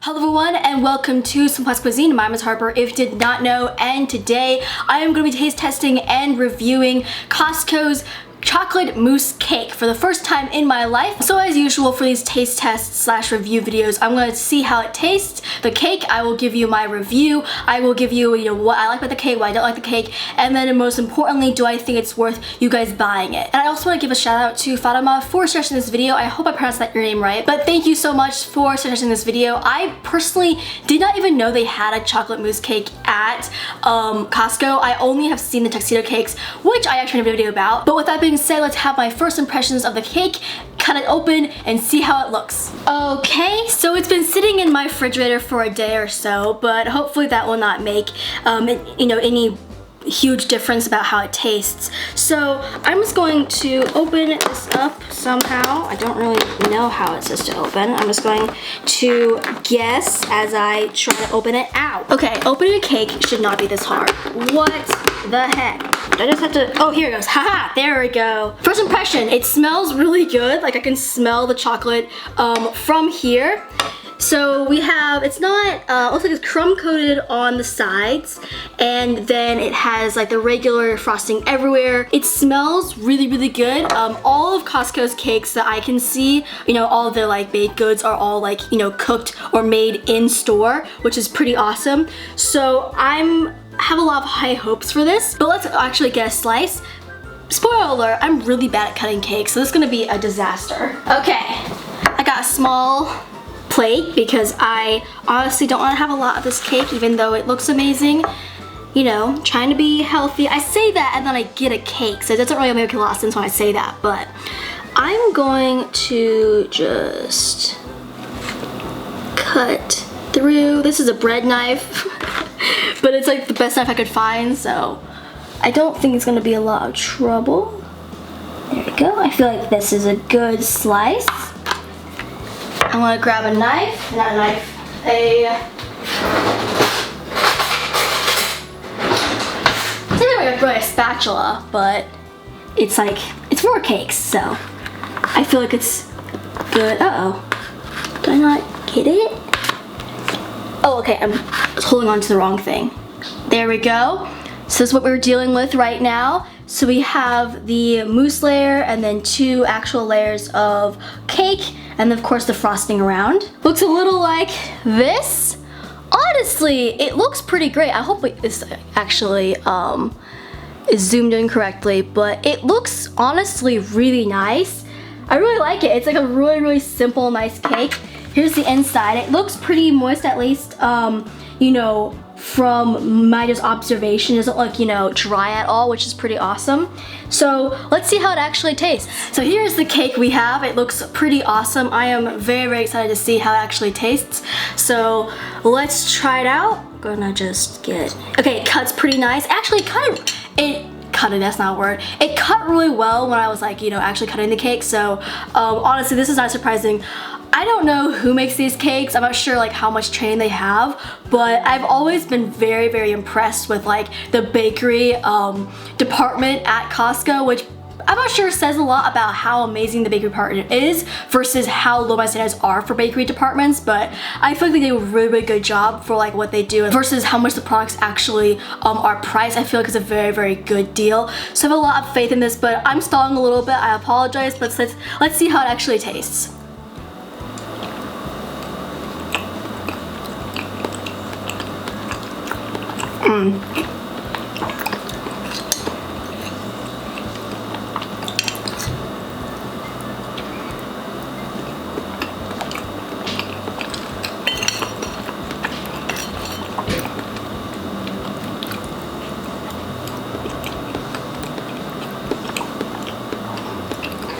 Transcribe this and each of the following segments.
Hello everyone and welcome to Some Plus Cuisine. My name is Harper, if you did not know, and today I am going to be taste testing and reviewing Costco's chocolate mousse cake for the first time in my life. So as usual for these taste tests slash review videos, I'm going to see how it tastes. The cake, I will give you my review. I will give you, what I like about the cake, what I don't like the cake, and then most importantly, do I think it's worth you guys buying it. And I also want to give a shout out to Fatima for suggesting this video. I hope I pronounced your name right, but thank you so much for suggesting this video. I personally did not even know they had a chocolate mousse cake at Costco. I only have seen the tuxedo cakes, which I actually made a video about. But with that being said, let's have my first impressions of the cake, cut it open, and see how it looks. Okay, so it's been sitting in my refrigerator for a day or so, but hopefully that will not make any huge difference about how it tastes. So I'm just going to open this up somehow. I don't really know how it's supposed to open. I'm just going to guess as I try to open it out. Okay, opening a cake should not be this hard. What the heck? I just have to, oh, here it goes. Haha, there we go. First impression, it smells really good. Like I can smell the chocolate from here. So we have, it's not, looks like it's crumb coated on the sides, and then it has like the regular frosting everywhere. It smells really, really good. All of Costco's cakes that I can see, all of their like baked goods are all like, cooked or made in store, which is pretty awesome. So have a lot of high hopes for this, but let's actually get a slice. Spoiler alert, I'm really bad at cutting cakes, so this is gonna be a disaster. Okay, I got a small plate because I honestly don't want to have a lot of this cake, even though it looks amazing. Trying to be healthy. I say that and then I get a cake, so it doesn't really make a lot of sense when I say that, but I'm going to just cut through. This is a bread knife, but it's like the best knife I could find, so I don't think it's gonna be a lot of trouble. There we go. I feel like this is a good slice. I'm gonna grab a knife, not a knife, I think I'm gonna a spatula, but it's for cakes, so I feel like it's good. Uh-oh, did I not get it? Oh, okay, I was holding on to the wrong thing. There we go. So this is what we're dealing with right now. So we have the mousse layer and then 2 actual layers of cake, and of course the frosting around. Looks a little like this. Honestly, it looks pretty great. I hope this actually is zoomed in correctly, but it looks honestly really nice. I really like it. It's like a really, really simple, nice cake. Here's the inside. It looks pretty moist, at least, from my just observation. It doesn't look, dry at all, which is pretty awesome. So let's see how it actually tastes. So here's the cake we have. It looks pretty awesome. I am very, very excited to see how it actually tastes. So let's try it out. I'm gonna just get, okay, it cuts pretty nice. Actually, that's not a word. It cut really well when I was like, actually cutting the cake. So honestly, this is not surprising. I don't know who makes these cakes. I'm not sure like how much training they have, but I've always been very, very impressed with like the bakery department at Costco, which I'm not sure says a lot about how amazing the bakery department is versus how low my standards are for bakery departments, but I feel like they do a really, really good job for like what they do versus how much the products actually are priced. I feel like it's a very, very good deal. So I have a lot of faith in this, but I'm stalling a little bit. I apologize, but let's see how it actually tastes.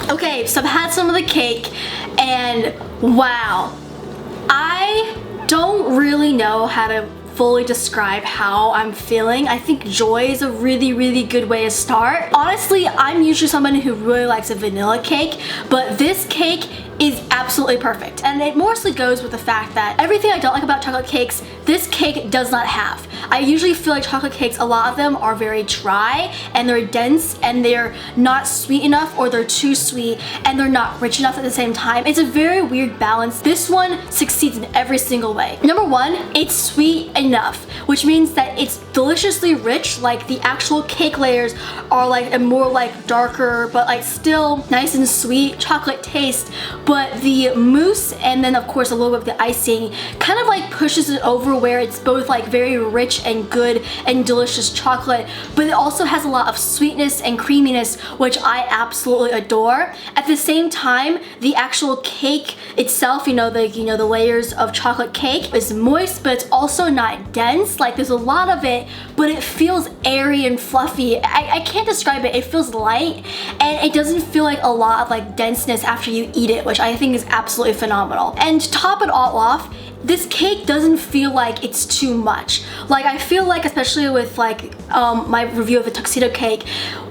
Okay, so I've had some of the cake, and wow, I don't really know how to fully describe how I'm feeling. I think joy is a really, really good way to start. Honestly, I'm usually someone who really likes a vanilla cake, but this cake is absolutely perfect. And it mostly goes with the fact that everything I don't like about chocolate cakes, this cake does not have. I usually feel like chocolate cakes, a lot of them are very dry and they're dense and they're not sweet enough, or they're too sweet and they're not rich enough at the same time. It's a very weird balance. This one succeeds in every single way. Number one, it's sweet enough, which means that it's deliciously rich. Like the actual cake layers are like a more like darker, but like still nice and sweet chocolate taste. But the mousse and then of course a little bit of the icing kind of like pushes it over, where it's both like very rich and good and delicious chocolate, but it also has a lot of sweetness and creaminess, which I absolutely adore. At the same time, the actual cake itself, the layers of chocolate cake is moist, but it's also not dense. Like there's a lot of it, but it feels airy and fluffy. I can't describe it. It feels light and it doesn't feel like a lot of like denseness after you eat it, which I think is absolutely phenomenal. And to top it all off, this cake doesn't feel like it's too much. Like I feel like, especially with like my review of the tuxedo cake,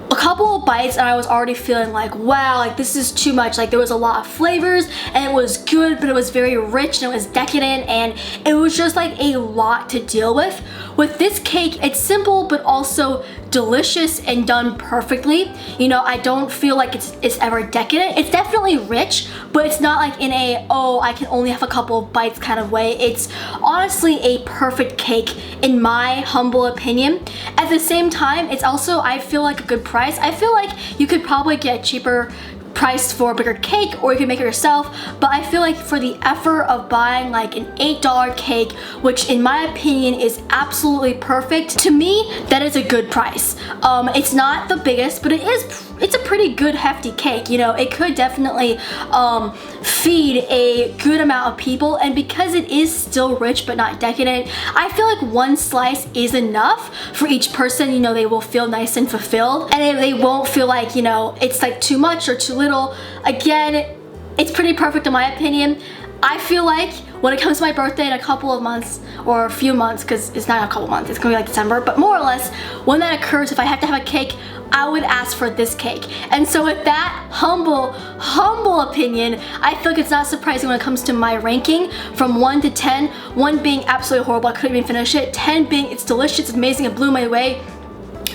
a couple of bites and I was already feeling like, wow, like this is too much. Like there was a lot of flavors and it was good, but it was very rich and it was decadent and it was just like a lot to deal with. With this cake, it's simple but also delicious and done perfectly. I don't feel like it's ever decadent. It's definitely rich, but it's not like in a, oh, I can only have a couple of bites kind of way. It's honestly a perfect cake in my humble opinion. At the same time, it's also, I feel like, a good price. I feel like you could probably get cheaper priced for a bigger cake, or you can make it yourself, but I feel like for the effort of buying like an $8 cake, which in my opinion is absolutely perfect, to me that is a good price. It's not the biggest, but it's a pretty good hefty cake. It could definitely feed a good amount of people, and because it is still rich but not decadent, I feel like one slice is enough for each person. They will feel nice and fulfilled, and they won't feel like it's like too much or too little. Again, it's pretty perfect in my opinion. I feel like when it comes to my birthday in a couple of months, or a few months, because it's not a couple months, it's gonna be like December, but more or less when that occurs, if I have to have a cake, I would ask for this cake. And so with that humble opinion, I feel like it's not surprising when it comes to my ranking from 1 to 10, 1 being absolutely horrible, I couldn't even finish it, 10 being it's delicious, it's amazing, it blew my way.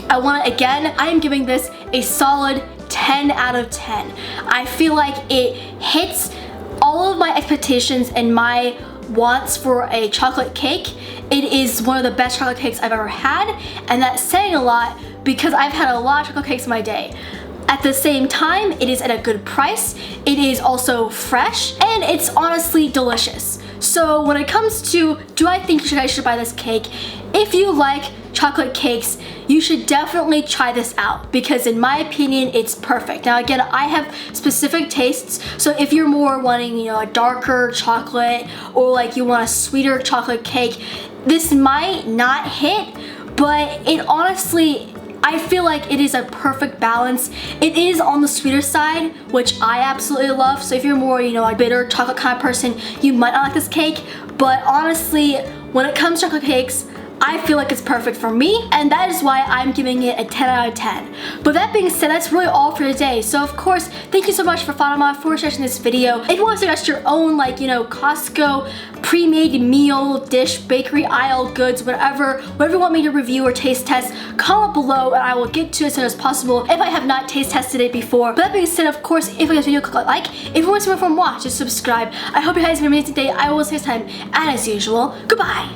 I am giving this a solid 10 out of 10. I feel like it hits all of my expectations and my wants for a chocolate cake. It is one of the best chocolate cakes I've ever had, and that's saying a lot because I've had a lot of chocolate cakes in my day. At the same time, it is at a good price, it is also fresh, and it's honestly delicious. So when it comes to, do I think you guys should buy this cake? If you like chocolate cakes, you should definitely try this out, because in my opinion, it's perfect. Now again, I have specific tastes, so if you're more wanting, a darker chocolate, or like you want a sweeter chocolate cake, this might not hit, but it honestly, I feel like it is a perfect balance. It is on the sweeter side, which I absolutely love. So if you're more, a bitter chocolate kind of person, you might not like this cake. But honestly, when it comes to chocolate cakes, I feel like it's perfect for me, and that is why I'm giving it a 10 out of 10. But that being said, that's really all for today. So of course, thank you so much for following me, for watching this video. If you want to suggest your own, Costco pre-made meal, dish, bakery aisle goods, whatever you want me to review or taste test, comment below and I will get to it as soon as possible if I have not taste tested it before. But that being said, of course, if you like this video, click like. If you want to see more from watch, just subscribe. I hope you guys have an amazing day. I will see you next time, and as usual, goodbye.